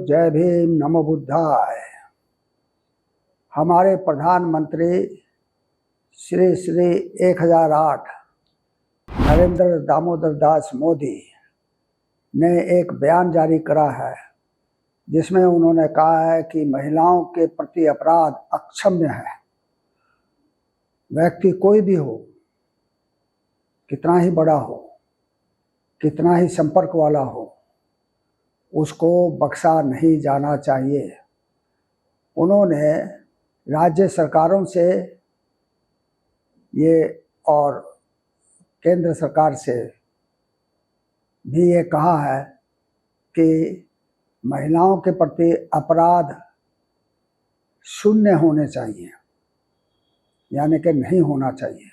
जय भीम, नमो बुद्धाय। हमारे प्रधानमंत्री श्री 1008 नरेंद्र दामोदर दास मोदी ने एक बयान जारी करा है, जिसमें उन्होंने कहा है कि महिलाओं के प्रति अपराध अक्षम्य है। व्यक्ति कोई भी हो, कितना ही बड़ा हो, कितना ही संपर्क वाला हो, उसको बख्शा नहीं जाना चाहिए। उन्होंने राज्य सरकारों से ये और केंद्र सरकार से भी ये कहा है कि महिलाओं के प्रति अपराध शून्य होने चाहिए, यानी कि नहीं होना चाहिए।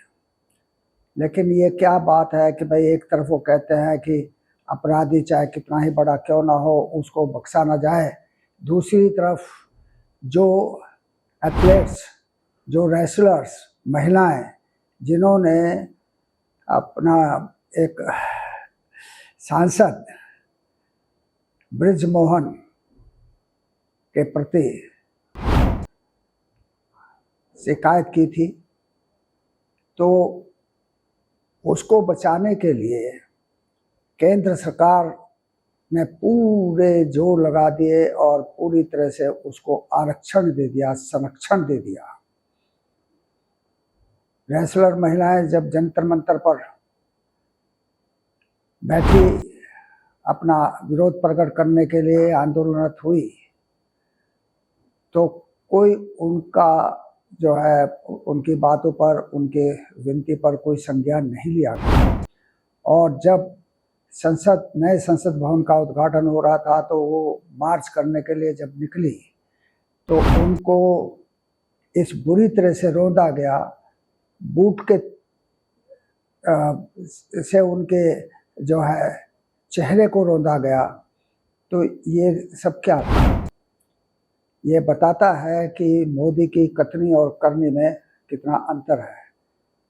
लेकिन ये क्या बात है कि भाई एक तरफ वो कहते हैं कि अपराधी चाहे कितना ही बड़ा क्यों ना हो उसको बख्शा ना जाए, दूसरी तरफ जो एथलीट्स, जो रेसलर्स, महिलाएं जिन्होंने अपना एक सांसद बृजमोहन के प्रति शिकायत की थी, तो उसको बचाने के लिए केंद्र सरकार ने पूरे जोर लगा दिए और पूरी तरह से उसको आरक्षण दे दिया, संरक्षण दे दिया। रेसलर महिलाएं जब जंतर मंतर पर बैठी अपना विरोध प्रकट करने के लिए आंदोलनरत हुई, तो कोई उनका जो है उनकी बातों पर, उनके विनती पर कोई संज्ञान नहीं लिया गया। और जब नए संसद भवन का उद्घाटन हो रहा था, तो वो मार्च करने के लिए जब निकली तो उनको इस बुरी तरह से रौंदा गया, बूट के से उनके जो है चेहरे को रौंदा गया। तो ये सब क्या था? ये बताता है कि मोदी की कथनी और करनी में कितना अंतर है।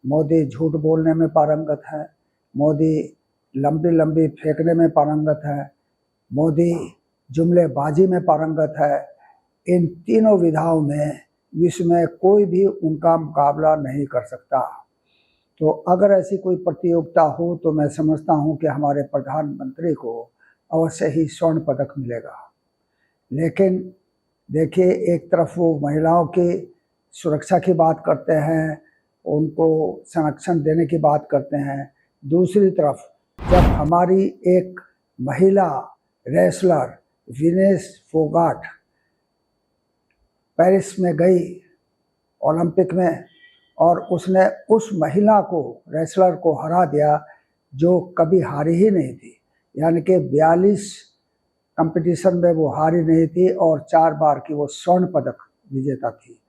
मोदी झूठ बोलने में पारंगत है, मोदी लंबी लंबी फेंकने में पारंगत है, मोदी जुमलेबाजी में पारंगत है। इन तीनों विधाओं में विश्व में कोई भी उनका मुकाबला नहीं कर सकता। तो अगर ऐसी कोई प्रतियोगिता हो तो मैं समझता हूं कि हमारे प्रधानमंत्री को अवश्य ही स्वर्ण पदक मिलेगा। लेकिन देखिए, एक तरफ वो महिलाओं की सुरक्षा की बात करते हैं, उनको संरक्षण देने की बात करते हैं, दूसरी तरफ जब हमारी एक महिला रेसलर विनेश फोगाट पेरिस में गई ओलंपिक में, और उसने उस महिला को, रेसलर को हरा दिया जो कभी हारी ही नहीं थी, यानी कि 42 कंपटीशन में वो हारी नहीं थी और 4 बार की वो स्वर्ण पदक विजेता थी।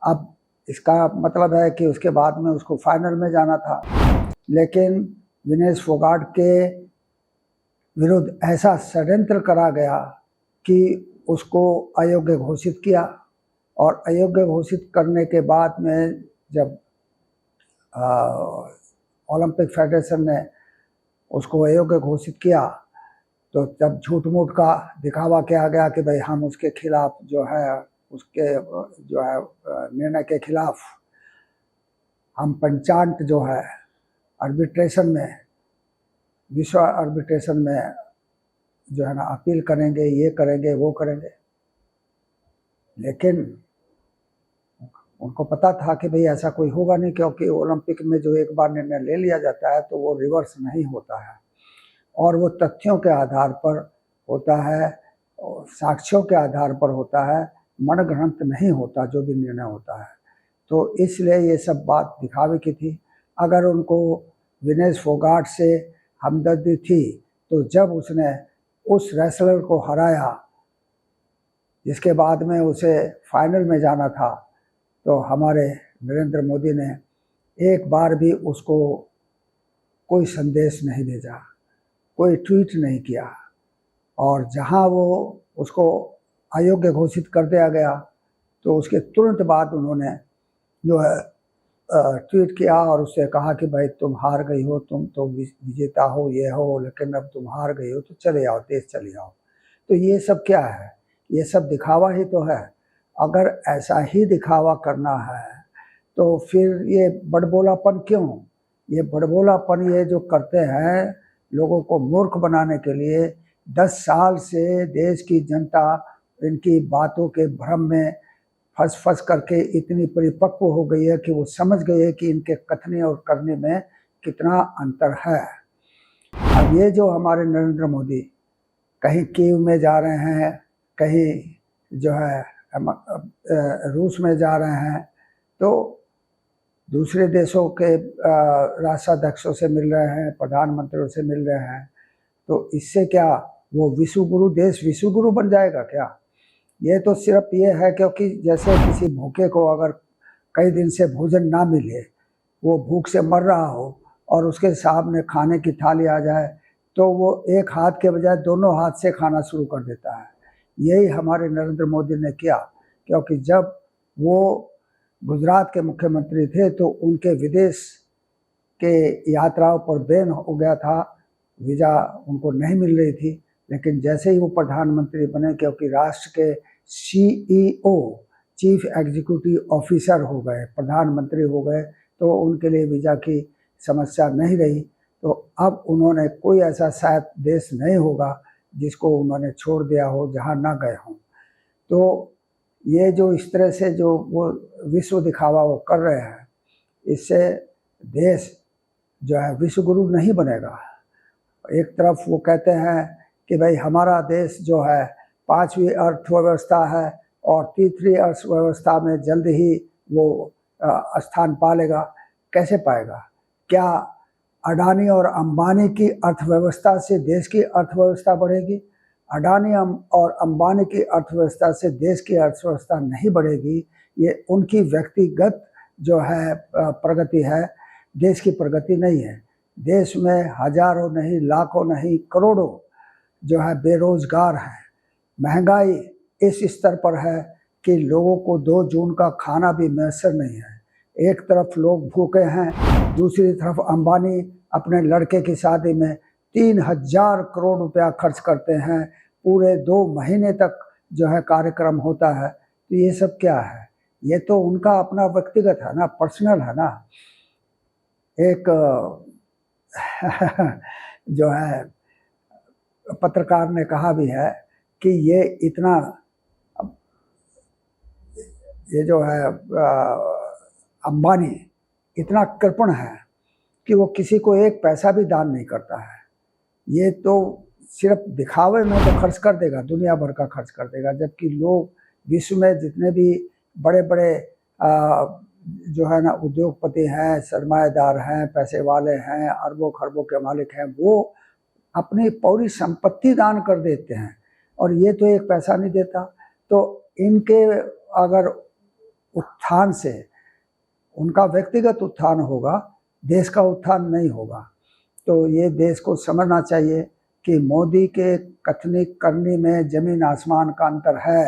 अब इसका मतलब है कि उसके बाद में उसको फाइनल में जाना था, लेकिन विनेश फोगाट के विरुद्ध ऐसा षड्यंत्र करा गया कि उसको अयोग्य घोषित किया। और अयोग्य घोषित करने के बाद में जब ओलंपिक फेडरेशन ने उसको अयोग्य घोषित किया, तो जब झूठ मूठ का दिखावा किया गया कि भाई हम उसके खिलाफ जो है, उसके जो है निर्णय के खिलाफ हम पंचांत जो है आर्बिट्रेशन में, विश्व आर्बिट्रेशन में जो है ना अपील करेंगे, ये करेंगे, वो करेंगे। लेकिन उनको पता था कि भाई ऐसा कोई होगा नहीं, क्योंकि ओलंपिक में जो एक बार निर्णय ले लिया जाता है तो वो रिवर्स नहीं होता है, और वो तथ्यों के आधार पर होता है, साक्ष्यों के आधार पर होता है, मनगढ़ंत नहीं होता जो भी निर्णय होता है। तो इसलिए ये सब बात दिखावे की थी। अगर उनको विनेश फोगाट से हमदर्दी थी, तो जब उसने उस रेसलर को हराया जिसके बाद में उसे फाइनल में जाना था, तो हमारे नरेंद्र मोदी ने एक बार भी उसको कोई संदेश नहीं भेजा, कोई ट्वीट नहीं किया, और जहां वो उसको अयोग्य घोषित कर दिया गया तो उसके तुरंत बाद उन्होंने जो है ट्वीट किया और उससे कहा कि भाई तुम हार गई हो, तुम तो विजेता हो, ये हो, लेकिन अब तुम हार गई हो तो चले आओ, देश चले आओ। तो ये सब क्या है? ये सब दिखावा ही तो है। अगर ऐसा ही दिखावा करना है तो फिर ये बड़बोलापन क्यों? ये बड़बोलापन ये जो करते हैं लोगों को मूर्ख बनाने के लिए, 10 साल से देश की जनता इनकी बातों के भ्रम में फंस करके इतनी परिपक्व हो गई है कि वो समझ गई है कि इनके कथने और करने में कितना अंतर है। अब ये जो हमारे नरेंद्र मोदी कहीं कीव में जा रहे हैं, कहीं जो है रूस में जा रहे हैं, तो दूसरे देशों के राष्ट्राध्यक्षों से मिल रहे हैं, प्रधानमंत्रियों से मिल रहे हैं, तो इससे क्या वो विश्वगुरु, देश विश्वगुरु बन जाएगा क्या? ये तो सिर्फ ये है क्योंकि जैसे किसी भूखे को अगर कई दिन से भोजन ना मिले, वो भूख से मर रहा हो और उसके सामने खाने की थाली आ जाए तो वो एक हाथ के बजाय दोनों हाथ से खाना शुरू कर देता है। यही हमारे नरेंद्र मोदी ने किया, क्योंकि जब वो गुजरात के मुख्यमंत्री थे तो उनके विदेश के यात्राओं पर बैन हो गया था, वीज़ा उनको नहीं मिल रही थी। लेकिन जैसे ही वो प्रधानमंत्री बने, क्योंकि राष्ट्र के CEO चीफ एग्जीक्यूटिव ऑफिसर हो गए, प्रधानमंत्री हो गए, तो उनके लिए वीज़ा की समस्या नहीं रही। तो अब उन्होंने कोई ऐसा शायद देश नहीं होगा जिसको उन्होंने छोड़ दिया हो जहाँ ना गए हों। तो ये जो इस तरह से जो वो विश्व दिखावा वो कर रहे हैं, इससे देश जो है विश्वगुरु नहीं बनेगा। एक तरफ वो कहते हैं कि भाई हमारा देश जो है 5वीं अर्थव्यवस्था है और तीसरी अर्थव्यवस्था में जल्द ही वो स्थान पा लेगा। कैसे पाएगा? क्या अडानी और अंबानी की अर्थव्यवस्था से देश की अर्थव्यवस्था बढ़ेगी? अडानी और अंबानी की अर्थव्यवस्था से देश की अर्थव्यवस्था नहीं बढ़ेगी। ये उनकी व्यक्तिगत जो है प्रगति है, देश की प्रगति नहीं है। देश में हजारों नहीं, लाखों नहीं, करोड़ों जो है बेरोजगार हैं। महंगाई इस स्तर पर है कि लोगों को 2 जून का खाना भी मैसर नहीं है। एक तरफ लोग भूखे हैं, दूसरी तरफ अंबानी अपने लड़के की शादी में 3000 करोड़ रुपया खर्च करते हैं, पूरे 2 महीने तक जो है कार्यक्रम होता है। तो ये सब क्या है? ये तो उनका अपना व्यक्तिगत है ना, पर्सनल है ना। एक जो है पत्रकार ने कहा भी है कि ये इतना, ये जो है अंबानी इतना कृपण है कि वो किसी को 1 पैसा भी दान नहीं करता है। ये तो सिर्फ दिखावे में तो खर्च कर देगा, दुनिया भर का खर्च कर देगा, जबकि लोग विश्व में जितने भी बड़े बड़े जो है ना उद्योगपति हैं, सरमाएदार हैं, पैसे वाले हैं, अरबों खरबों के मालिक हैं, वो अपनी पूरी संपत्ति दान कर देते हैं और ये तो 1 पैसा नहीं देता। तो इनके अगर उत्थान से उनका व्यक्तिगत उत्थान होगा, देश का उत्थान नहीं होगा। तो ये देश को समझना चाहिए कि मोदी के कथनी करनी में जमीन आसमान का अंतर है।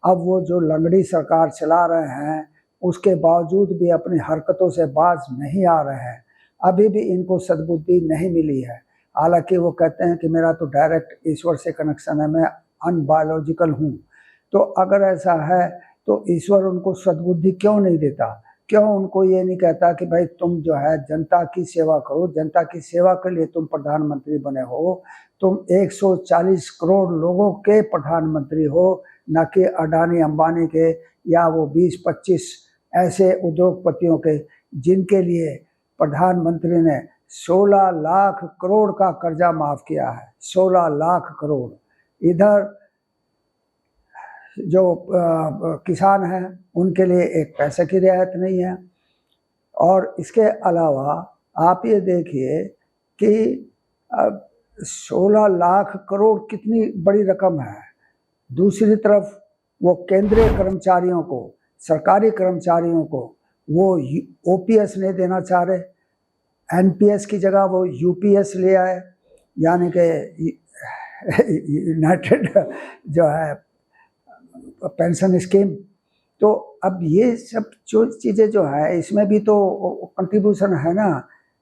अब वो जो लंगड़ी सरकार चला रहे हैं उसके बावजूद भी अपनी हरकतों से बाज नहीं आ रहे हैं। अभी भी इनको सद्बुद्धि नहीं मिली है। हालांकि वो कहते हैं कि मेरा तो डायरेक्ट ईश्वर से कनेक्शन है, मैं अनबायोलॉजिकल हूँ। तो अगर ऐसा है तो ईश्वर उनको सद्बुद्धि क्यों नहीं देता? क्यों उनको ये नहीं कहता कि भाई तुम जो है जनता की सेवा करो, जनता की सेवा के लिए तुम प्रधानमंत्री बने हो, तुम 140 करोड़ लोगों के प्रधानमंत्री हो, न कि अडानी अंबानी के या वो 20-25 ऐसे उद्योगपतियों के जिनके लिए प्रधानमंत्री ने 16 लाख करोड़ का कर्जा माफ किया है। 16 लाख करोड़। इधर जो किसान हैं उनके लिए 1 पैसे की रियायत नहीं है। और इसके अलावा आप ये देखिए कि 16 लाख करोड़ कितनी बड़ी रकम है। दूसरी तरफ वो केंद्रीय कर्मचारियों को, सरकारी कर्मचारियों को वो OPS नहीं देना चाह रहे, NPS की जगह वो UPS ले आए, यानी कि यूनाइटेड जो है पेंशन स्कीम। तो अब ये सब जो चीज़ें जो है इसमें भी तो कंट्रीब्यूशन है ना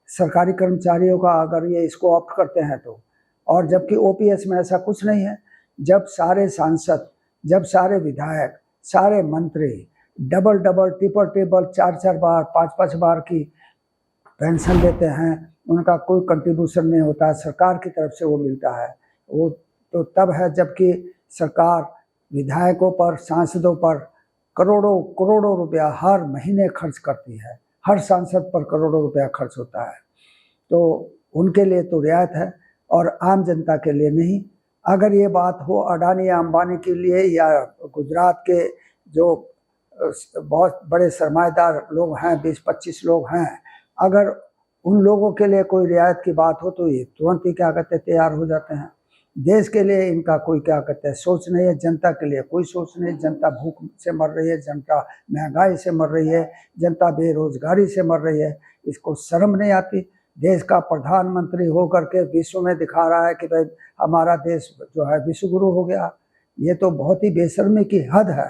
सरकारी कर्मचारियों का, अगर ये इसको ऑप्ट करते हैं तो। और जबकि OPS में ऐसा कुछ नहीं है। जब सारे सांसद, जब सारे विधायक, सारे मंत्री डबल डबल, ट्रिपल ट्रिपल, 4 बार, 5 बार की पेंशन लेते हैं, उनका कोई कंट्रीब्यूशन नहीं होता, सरकार की तरफ से वो मिलता है। वो तो तब है जबकि सरकार विधायकों पर, सांसदों पर करोड़ों करोड़ों रुपया हर महीने खर्च करती है। हर सांसद पर करोड़ों रुपया खर्च होता है। तो उनके लिए तो रियायत है और आम जनता के लिए नहीं। अगर ये बात हो अडानी या अंबानी के लिए या गुजरात के जो बहुत बड़े सरमाएदार लोग हैं, 20-25 लोग हैं, अगर उन लोगों के लिए कोई रियायत की बात हो तो ये तुरंत ही क्या कहते हैं तैयार हो जाते हैं। देश के लिए इनका कोई क्या कहते हैं सोच नहीं है, जनता के लिए कोई सोच नहीं। जनता भूख से मर रही है, जनता महंगाई से मर रही है, जनता बेरोजगारी से मर रही है। इसको शर्म नहीं आती? देश का प्रधानमंत्री होकर के विश्व में दिखा रहा है कि भाई हमारा देश जो है विश्व गुरु हो गया। ये तो बहुत ही बेशर्मी की हद है।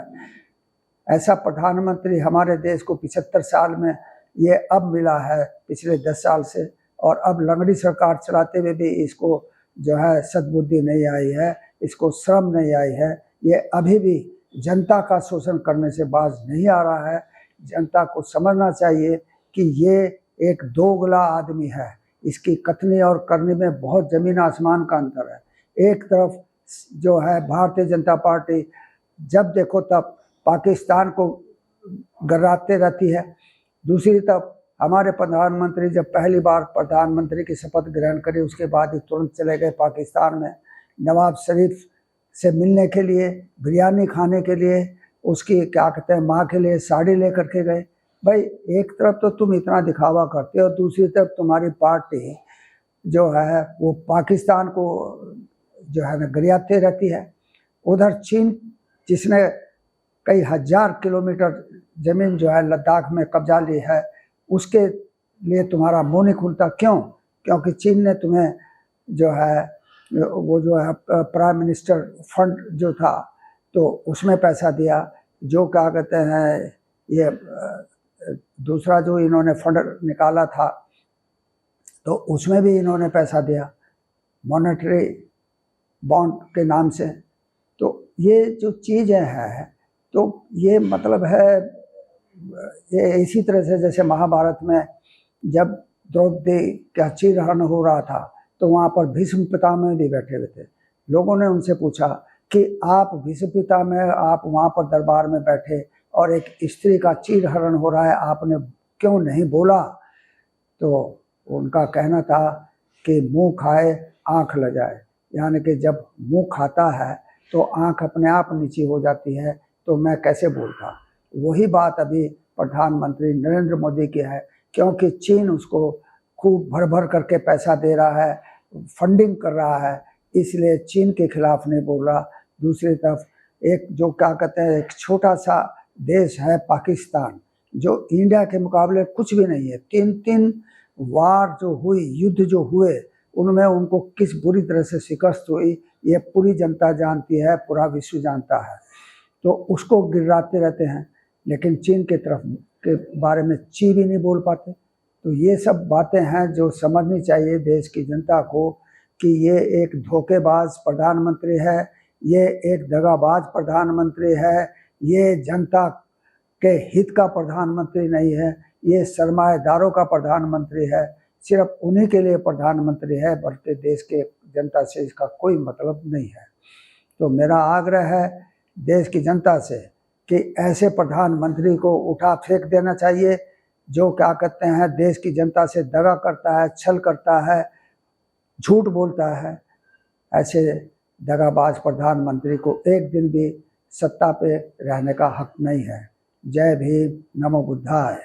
ऐसा प्रधानमंत्री हमारे देश को 75 साल में ये अब मिला है, पिछले 10 साल से, और अब लंगड़ी सरकार चलाते हुए भी इसको जो है सद्बुद्धि नहीं आई है, इसको श्रम नहीं आई है। ये अभी भी जनता का शोषण करने से बाज नहीं आ रहा है। जनता को समझना चाहिए कि ये एक दोगला आदमी है। इसकी कथनी और करनी में बहुत जमीन आसमान का अंतर है। एक तरफ जो है भारतीय जनता पार्टी जब देखो तब पाकिस्तान को गर्राते रहती है, दूसरी तरफ हमारे प्रधानमंत्री जब पहली बार प्रधानमंत्री की शपथ ग्रहण करी उसके बाद ही तुरंत चले गए पाकिस्तान में नवाब शरीफ से मिलने के लिए, बिरयानी खाने के लिए, उसकी क्या कहते हैं माँ के लिए साड़ी लेकर के गए। भाई एक तरफ तो तुम इतना दिखावा करते हो, दूसरी तरफ तुम्हारी पार्टी जो है वो पाकिस्तान को जो है ना गरियाते रहती है। उधर चीन जिसने कई हजार किलोमीटर जमीन जो है लद्दाख में कब्जा ली है, उसके लिए तुम्हारा मुंह नहीं खुलता। क्यों? क्योंकि चीन ने तुम्हें जो है वो जो है प्राइम मिनिस्टर फंड जो था तो उसमें पैसा दिया, जो क्या कहते हैं ये दूसरा जो इन्होंने फंड निकाला था तो उसमें भी इन्होंने पैसा दिया मॉनेटरी बॉन्ड के नाम से। तो ये जो चीज़ें हैं तो ये मतलब है ये इसी तरह से जैसे महाभारत में जब द्रौपदी का चीरहरण हो रहा था तो वहाँ पर भीष्म पितामह भी बैठे हुए थे। लोगों ने उनसे पूछा कि आप भीष्म पितामह आप वहाँ पर दरबार में बैठे और एक स्त्री का चीरहरण हो रहा है, आपने क्यों नहीं बोला? तो उनका कहना था कि मुंह खाए आँख लजाए, यानी कि जब मुंह खाता है तो आँख अपने आप नीचे हो जाती है, तो मैं कैसे बोलता। वही बात अभी प्रधानमंत्री नरेंद्र मोदी की है, क्योंकि चीन उसको खूब भर भर करके पैसा दे रहा है, फंडिंग कर रहा है, इसलिए चीन के खिलाफ नहीं बोल रहा। दूसरी तरफ एक जो क्या कहते हैं एक छोटा सा देश है पाकिस्तान, जो इंडिया के मुकाबले कुछ भी नहीं है। 3 वार जो हुई, युद्ध जो हुए, उनमें उनको किस बुरी तरह से शिकस्त हुई ये पूरी जनता जानती है, पूरा विश्व जानता है। तो उसको गिराते रहते हैं, लेकिन चीन के तरफ के बारे में ची भी नहीं बोल पाते। तो ये सब बातें हैं जो समझनी चाहिए देश की जनता को कि ये एक धोखेबाज प्रधानमंत्री है, ये एक दगाबाज प्रधानमंत्री है, ये जनता के हित का प्रधानमंत्री नहीं है, ये सरमाएदारों का प्रधानमंत्री है। सिर्फ उन्हीं के लिए प्रधानमंत्री है, बल्कि देश के जनता से इसका कोई मतलब नहीं है। तो मेरा आग्रह है देश की जनता से कि ऐसे प्रधानमंत्री को उठा फेंक देना चाहिए जो क्या कहते हैं देश की जनता से दगा करता है, छल करता है, झूठ बोलता है। ऐसे दगाबाज प्रधानमंत्री को एक दिन भी सत्ता पे रहने का हक नहीं है। जय भीम, नमो बुद्धाय।